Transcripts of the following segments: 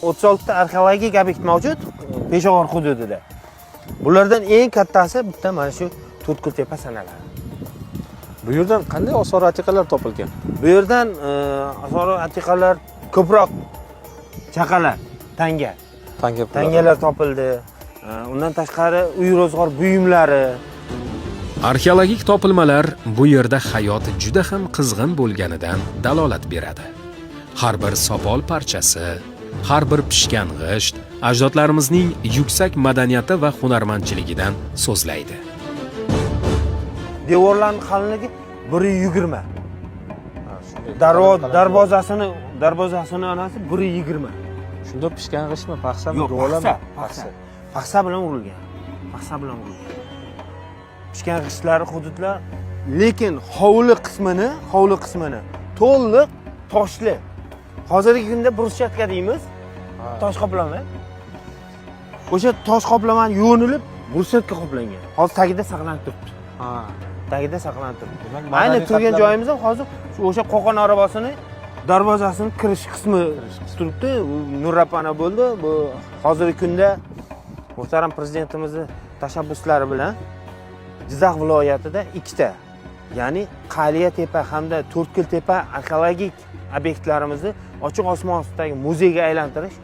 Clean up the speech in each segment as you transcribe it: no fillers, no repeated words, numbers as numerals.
36 ta arxeologik obyekt mavjud Peshog'or hududida. Bulardan eng kattasi bitta mana shu To'rtko'ltepa sanaladi. Bu yerdan qanday osor atiqalar topilgan? Bu yerdan osor atiqalar ko'proq chaqalar, tangalar topildi. Undan tashqari uy ro'zg'or buyumlari. Arxeologik topilmalar bu yerda hayot juda ham qizg'in bo'lganidan dalolat beradi. Har bir sopol parchasi, har bir pishgan g'isht ajdodlarimizning yuksak madaniyati va hunarmandchiligidan so'zlaydi. Devorlarning qalinligi 120. Darvozasini onasi 120. Shunda pishgan g'ishtmi, paxsami, Yo'q, duolami? paxsa bilan urilgan. Pishgan g'ishtlari hududlar, lekin hovli qismini to'liq toshli. Hozirgi kunda bruschatka deymiz. Tosh qoplama. O'sha tosh qoplamani yo'nilib bruschatka qoplangan. Hozir tagida saqlanib turibdi. Ayni turgan joyimiz ham hozir o'sha Qo'qon arabasini darvozasini kirish qismi turibdi. Nurrapana bo'ldi. Bu hozirgi kunda muhtaram prezidentimizning tashabbuslari bilan Jizzax viloyatida ikkita, ya'ni Qaliyatepa hamda To'rtko'ltepa arxeologik obyektlarimizni ochiq osmon ostidagi muzeyga aylantirish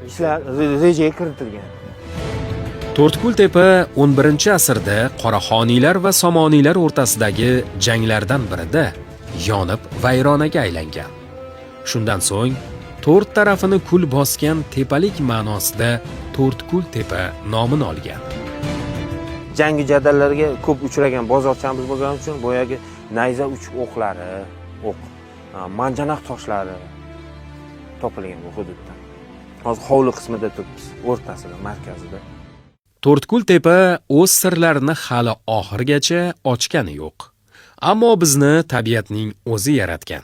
ishlari rejaga kiritilgan. To'rtko'ltepa 11-asrda Qoraxoniylar va Somoniylar o'rtasidagi janglardan birida yonib vayronaga aylangan. Shundan so'ng to'rt tarafini kul bosgan tepalik ma'nosida To'rtko'ltepa nomini olgan. Jangi jadallarga ko'p uchragan bozorchamiz bo'lgani uchun boyagi nayza uch o'qlari, manjanoq toshlari topilgan bu hududda. Hozir hovli qismida turibmiz, o'rtasida, markazida. To'rtko'ltepa o'z sirlarini hali oxirgacha ochgani yo'q. Ammo bizni tabiatning o'zi yaratgan.